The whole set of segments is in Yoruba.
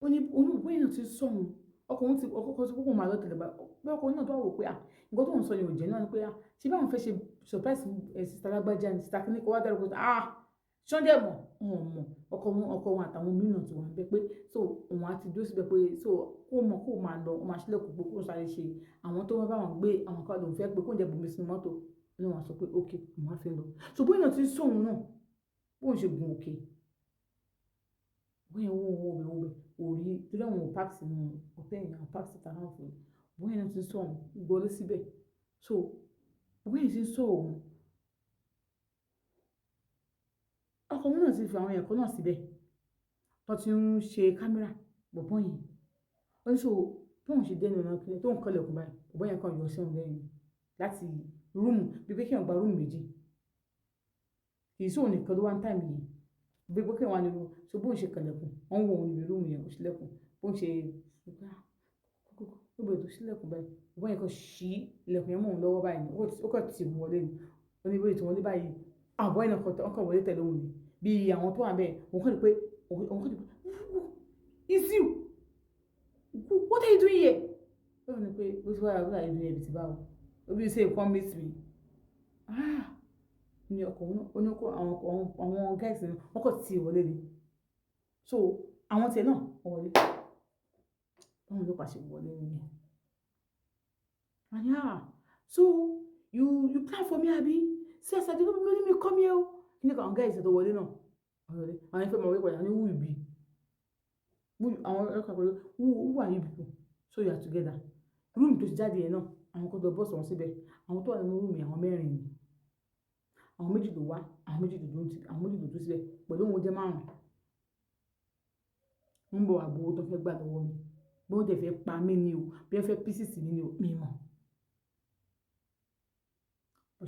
ó ní bóyá náà ti sọ̀hún ọkùnrin ti kókò máa lọ tẹ̀lé bá pé ọkùnrin náà tó wà wò pé nǹkan tó ń sọ yẹn ò jẹ́ náà ni pé ṣé báwọn fẹ́ ṣe surprise sista lágbájá ni sista kìíní kó wá dárúkọ ṣọ́ndẹ̀ mọ̀ mọ̀ ọkọ wọn àtàwọn mìíràn ti wà ń bẹ pé so òun á ti dúró síbẹ̀ pé so kó mọ̀ kó máa lọ ó máa ṣílẹ̀kùn pé kó sáré ṣe àwọn tó wọ́n bá wọn gbé àwọn kan lòun fẹ́ pé kó ń jẹ bùnmi sínú mọ́tò ní wọn sọ pé ok òun á fi lọ so bóyá náà ti sóhun náà bóun ṣe gun òkè bóyá wọ́n bẹ̀ orí torí àwọn park sínú ọ̀tẹ́ yẹn àwọn park síta náà fún bóyá náà ti sóhun gbọ́lé síbẹ̀ so bóyá ti sóhun ọkọ wọn náà ti fi àwọn ẹ̀kọ́ náà síbẹ̀ tó ti ń ṣe kámẹ́rà bọ̀bọ́ yẹn ó ní so tóun ṣe dẹ́nu ọ̀nà kílẹ̀ tóun kọ́lẹ̀kùn báyìí bọ̀bọ́ yẹn kan yọ sí òun lẹ́yìn láti rúùmù bí pé kí wọ́n gba rúùmù méjì kì í sóun nìkan ló wá ń tàmì yìí bí pé kí wọ́n á nílò so bóun ṣe kọ́lẹ̀kùn wọ́n wọ òun níbi rúùmù yẹn ó ṣílẹ̀kùn bóun ṣe ó bẹ̀rẹ̀ tó ṣílẹ̀kùn báyìí bọ̀bọ́ yẹn kan ṣí ilẹ̀kùn yẹn mọ́ òun lọ́wọ́ báyìí ó kàn tì wọlé ni ó ní bóyá tí wọ́n lé báyìí àbọ̀ yẹn kan wọlé tẹ̀lé òun ni bí àwọn tó wà bẹ́ẹ̀ òun kàn ní pé it's you what are you doing here ó ní pé what are you doing here bí ti báwo ó bí say come meet me ní ọkùnrin ó ní kó àwọn guys náà wọ́n kàn tí wọlé ni so àwọn tiẹ̀ náà wọ́n wọlé báwọn ló pàṣẹ wọlé nìyẹn and so you plan for me abi see as I dey no me come here o ní àwọn guys tó wọlé náà wọlé àwọn ẹ̀fẹ̀ máa wọlé padà ní who you be àwọn ẹ̀ka pẹ̀lú who are you people so you are together room tó ti jáde yẹn náà àwọn kan tó bọ́ọ̀sì wọn síbẹ̀ àwọn tó wà nínú room yẹn àwọn mẹ́rin ni àwọn méjì tó wá àwọn méjì tó dúró síbẹ̀ pẹ̀lú òun jẹ́ márùn ń bọ̀ àgbowó tó fẹ́ gbà lọ́wọ́ mi bí wọ́n tẹ̀ fẹ́ pa mí ni o bí wọ́n fẹ́ pieces mi ni o mi mọ̀ bó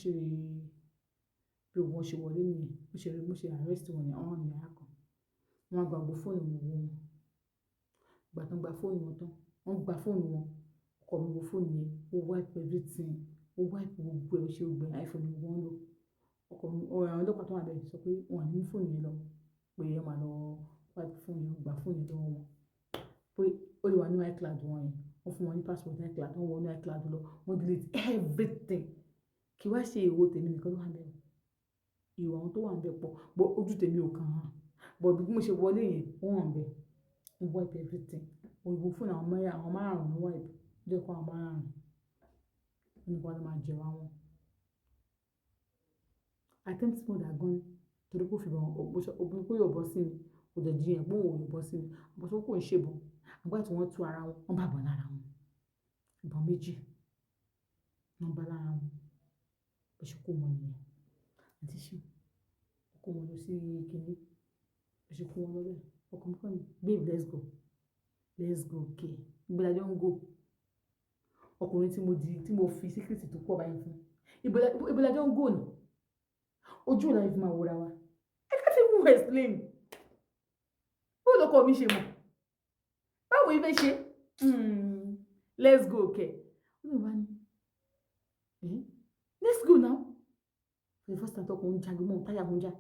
ṣe bí wọ́n ṣe wọlé nìyẹn bó ṣe arrest wọn ní àwọn ìyá kan wọ́n gbàgbọ́ fóònù wọn gbà tán gba fóònù wọn tán wọ́n gba fóònù wọn ọkọ mi wo fóònù yẹn ó wipe everything ó wipe gbogbo ẹ̀ ó ṣe gbogbo iPhone wọn lò ọkọ mi àwọn ọlọ́pàá tó wà bẹ́ẹ̀ sọ pé wọn ní fóònù yẹn lọ pé ẹ máa lọ wipe fóònù yẹn gba fóònù yẹn lọ́wọ́ wọn pé ó lè wà ní iCloud wọn yẹn wọ́n fún wọn ní password ní iCloud wọ́n wọ ní iCloud lọ wọ́n delete everything kí wá ṣe èwo tèmi nìkan ló wà bẹ́ẹ̀ ìwà àwọn tó wà ń bẹ pọ̀ bọ́ ojú tèmi ò kàn án bọ́ bí mo ṣe wọlé yẹn wọ́n wà ń bẹ wọ́n wipe everything òyìnbó fún àwọn márùn-ún wipe jẹ́ kó àwọn márùn-ún nípa ló máa jẹ wá wọn. attempt mode àgán torí kò fi obìnrin kó yóò bọ́ sí mi kò dẹ̀ jiyàn pé òun ò bọ́ sí mi àbọ̀ tó kò ń ṣèbọn àgbà tí wọ́n tú ara wọn wọ́n bá bọ̀ lára wọn ìbọn méjì wọ́n bá lára wọn bó ṣe kó wọn nìyẹn àti ṣe kó wọn lọ sí kínní bó ṣe kó wọn lọ bẹ́ẹ̀ ọkàn kan babe let's go okay ìgbélájọ́ ń go ọkùnrin tí mo fi síkírìtì tó pọ̀ báyìí fún ìgbélájọ́ ń go ni ojú ìlànà ìfimá wòra wa I can't even explain bó lọkọ mi ṣe mọ̀ báwo ibẹ̀ ṣe let's go okay ó lè wá ní let's go now for the first time tọkùnrin jáde mọ́ táyà mọ́ já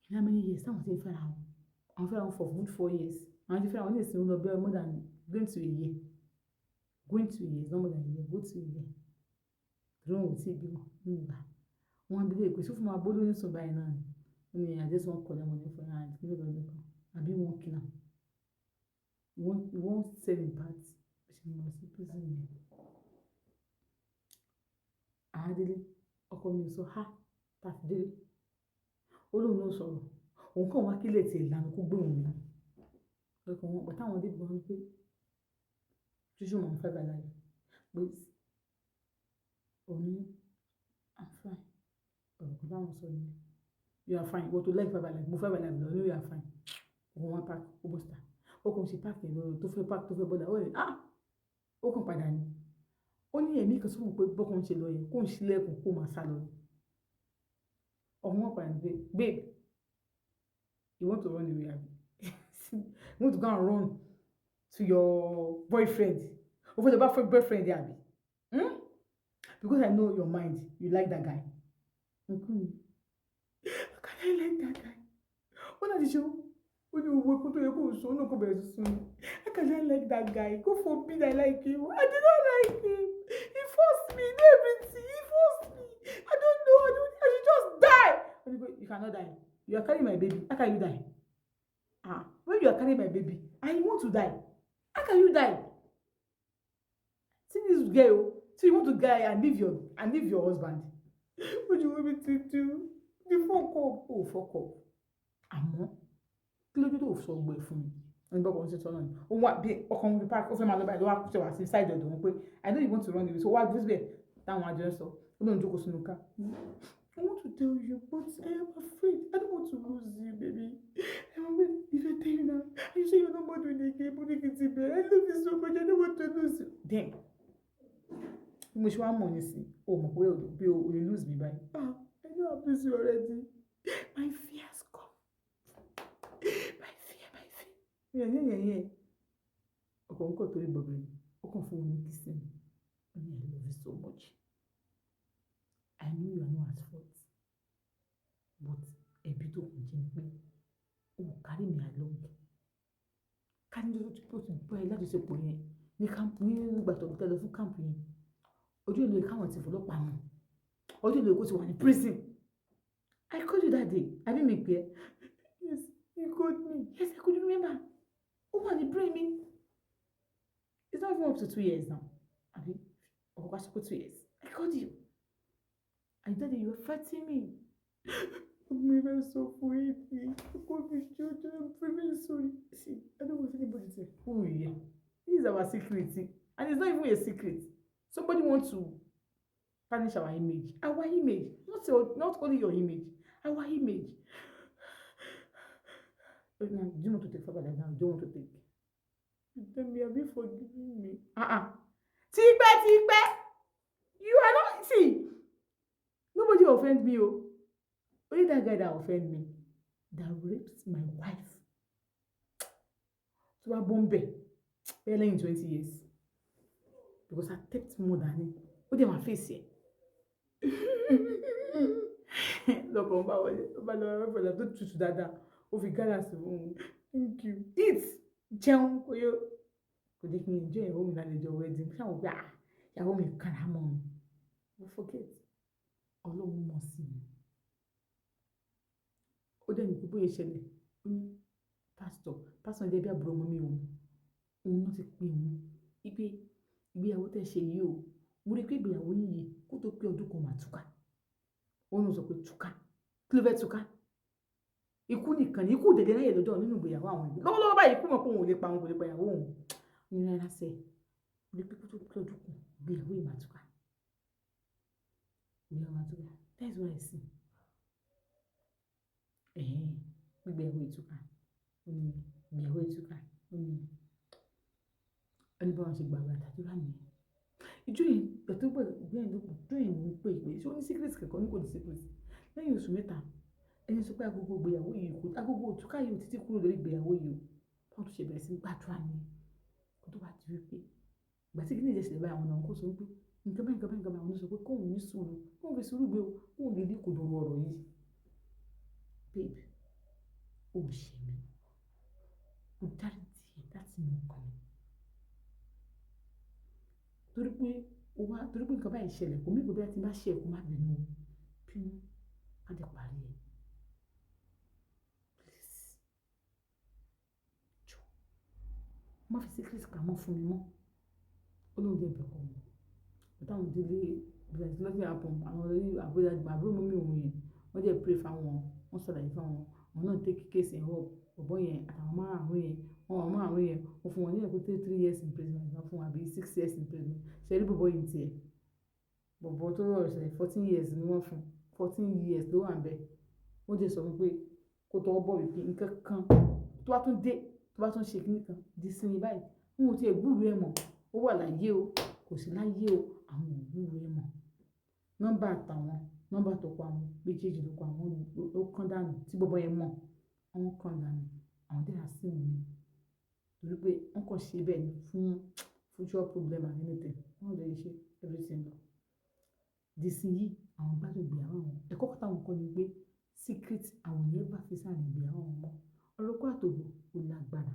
in how many years táwọn ti ń fẹ́ra wọn àwọn fẹ́ra wọn for good 4 years àwọn ti fẹ́ra wọn ní ìsinmi lọ bẹ́ẹ̀ more than going to a year not more than a year go to a year torí wọn ò tí ì bímọ nígbà wọn á bí lè pèsè fún wa bó lóyún sùn báyìí náà ni I just wan call them on the phone and give them the call àbí wọn kill am wọn sell in parts ṣe mọ sí prison yẹn àádélé ọkọ mi sọ ha tàfi délé ó lóun náà sọ̀rọ̀ òun kàn wá kílẹ̀ tí ìlànà kó gbé òun ní ọkọ̀ wọn pàtàkì àwọn débìí wọn pé ṣíṣú mọ̀ ń fẹ́ bàlá yìí pé òní I'm fine ọ̀rọ̀ kan táwọn sọ nìyẹn you are fine wọ́n tó lẹ́yìn fẹ́ bàlá yìí mo fẹ́ bàlá yìí lọ ní you are fine òun wọn park ó bọ́ síta ó kàn ṣe park yẹn lọ́rọ̀ tó fẹ́ park tó fẹ́ bọ́dà ó rẹ̀ ó kàn padà ní ó ní ẹ̀mí kan sọ́mọ̀ pé bọ́kàn ṣe lọ yẹn kó ń ṣílẹ̀kùn kó máa sá lọ ní ọ̀hún ọ̀pá ní pé babe you want to run away abi you want to go and run to your boyfriend o fẹ́ lọ bá fẹ́ boyfriend abi because I know your mind you like that guy how can I like that guy ó náà ti ṣe ó ní owó kó tó yẹ kó sọ ó náà kó bẹ̀rẹ̀ sí sun mi. How can I like that guy? Go forbid I like him. I did not like him. He forced me. He did everything. He forced me. I don't know. I should just die. You cannot die. You are carrying my baby. How can you die? When you are carrying my baby and you want to die, how can you die? See this girl. So you want to die and leave your husband? What do you want me to do? You fuck up. Oh, fuck up. Àmọ́ kí ló dé tó sọ gbé fún mi? Ẹni bá kàn ṣe sọ náà ni. Ó wá bí ọkàn mi park ó fẹ́ máa lọ báyìí ló wá ṣe wá sí side ọ̀dọ̀ wọn pé I know you want to run away so wá dúró síbẹ̀ táwọn àjọ sọ ó lóun jókòó sínú ká. I want to tell you but I am afraid. I don't want to lose you, baby. I'm afraid if I tell you now, you say you're not more doing again, but you can I love you so much. I don't want to lose you. Then, mo ṣe wá mọ̀ ní sí o mọ̀ pé o lè lose me báyìí. I know I've lose you already. My fear has come. My fear. Yeah. Ọkọ̀ ń kọ̀ torí bọ̀bẹ̀ ni. Ó kàn fún mi kìsì mi. I love you so much. I know you are not at fault. But ẹbí tó kù jẹ́ pé o carry me along. Ká ní lójú pé o ti bọ́ ẹ láti ṣepọ̀ yẹn ní ìgbà tó tẹ̀lé fún káàmpù yẹn. Ojú ìlú káwọn ti fọlọ́pàá mọ̀. Ojú ìlú kó ti wà ní prison. I called you that day. I didn't make it. Yes, you called me. Yes, I could remember. Oh, what the brain me? It's not even up to 2 years now. I mean, oh, gosh, 2 years. I called you. And that day you were fighting me. I'm even so afraid. I called me children. I'm very sorry. See, I don't want anybody to say, oh yeah. This is our secret. And it's not even a secret. Somebody wants to tarnish our image. Our image. Not only your image. Our image. Do you want to take further now? You don't want to take. Tell me, have you forgiven me? Tipe. You are not. See. Nobody offend me. Only that guy that offend me. That raped my wife. So I bombe. Barely in 20 years. Because I taped more than him. What did my face here? Look, I'm about to touch that. Thank you. Eat. Jẹun kò yó. Kò jẹ́ kí n enjoy ìyàwó mi lálejò wedding. Ṣé àwọn gbà ìyàwó mi kàrà mọ́ mi? Mo forget. Ọlọ́run mọ̀ sí mi. Ó dẹ̀ ní pípé ìṣẹ̀lẹ̀. Pásítọ̀ jẹ́ bí àbúrò ọmọ mi òun. Òun náà ti pè òun. Ìgbéyàwó tẹ́ ṣe yìí o. Mo rí pé ìgbéyàwó yìí kó tó pé ọdún kan máa túká. Ó ní sọ pé túká. Kí ló fẹ́ túká? Ikú nìkan ni ikú dèdè láyè lọ́jọ́ nínú ìgbéyàwó àwọn ìgbé. Lọ́wọ́lọ́wọ́ báyìí ikú mọ̀ pé òun ò lè pa òun kò lè pa ìyàwó òun. Ní rárá sẹ́, mo rí pé kó tó pé ọdún kan ìgbéyàwó yìí máa túká. Ìgbéyàwó máa túká. That's what I see. Ìgbéyàwó ìtúká. Ìgbéyàwó ìtúká. Ẹni bá wọn ṣe gbàgbé àtàdúrà nìyẹn. Ìjọ yìí gbàtọ́ ìjọ yìí mo pè pé ṣé ó ní secret kankan ní kò ní secret. Lẹ́yìn oṣù mẹ́ta ẹni sọ pé agogo ìgbéyàwó yìí kò agogo òtúká yìí ò títí kúrò lórí ìgbéyàwó yìí o. Wọ́n tún ṣe bẹ̀rẹ̀ sí gbàdúrà ni kó tó bá ti rí pé ìgbà tí kìíní ìjẹsẹ̀ báyìí àwọn ọ̀nà kó sọ pé nǹkan báyìí àwọn sọ pé kóun ní sùúrù kóun fi sùúrù gbé o kóun lè ní kòdòrò ọ̀rọ̀ yìí. Babe, ó ṣe mí. Mo dárí tiẹ̀ láti mú ọkàn mi. Torí pé nǹkan báyìí ṣẹlẹ̀ kò mí gbogbo bí a ti bá ṣe ẹ̀kọ́ má bínú bínú ká dẹ̀ parí ẹ̀. Please. Jọ. Má fi secret pamọ́ fún mi mọ́. Olóhùn dẹ̀ bẹ̀kọ̀ mi. Táwọn délé bẹ̀rẹ̀ sí lọ́sẹ̀ àpọ̀ àwọn olórí àbúrò mọ́mí òun yẹn wọ́n dẹ̀ pray fáwọn wọ́n ṣàlàyé fáwọn àwọn náà take case ẹ̀ up bọ̀bọ́ yẹn àtàwọn márùn-ún yẹn wọ́n fún wọn ní ẹ̀kọ́ 3 years imprisonment wọ́n fún wọn àbí 6 years imprisonment ṣe rí bọ̀bọ́ yìí tiẹ̀ bọ̀bọ́ tó rọ̀ ṣe 14 years ni wọ́n fún 14 years ló wà ń bẹ̀ wọ́n jẹ́ sọ fún pé kó tọwọ́ bọ̀ wípé nǹkan kan tó bá tún dé tó bá tún ṣe kíní kan di sinmi báyìí wọn ò tiẹ̀ gbúròó ẹ̀ mọ̀ ó wà láyé o kò sí láyé o àwọn ò gbúròó ẹ̀ mọ̀ nọ́mbà àtàwọn nọ́mbà tó pa àwọn méjèèjì ló pa àwọn ló kán dànù tí bọ̀bọ́ yẹn mọ̀ àwọn kan dànù àwọn dẹ́ra sí mi torí pé wọ́n kàn ṣe bẹ́ẹ̀ ni fún future problem and anything wọ́n lè ṣe everything lọ. Dìsìn yìí àwọn gbádùn ìgbéyàwó àwọn ẹ̀kọ́ kan táwọn kọ́ ni pé secret àwọn yẹn bá fi sáà ní ìgbéyàwó àwọn mọ́ ọ̀rọ̀ ikú àtògbò ó lágbára.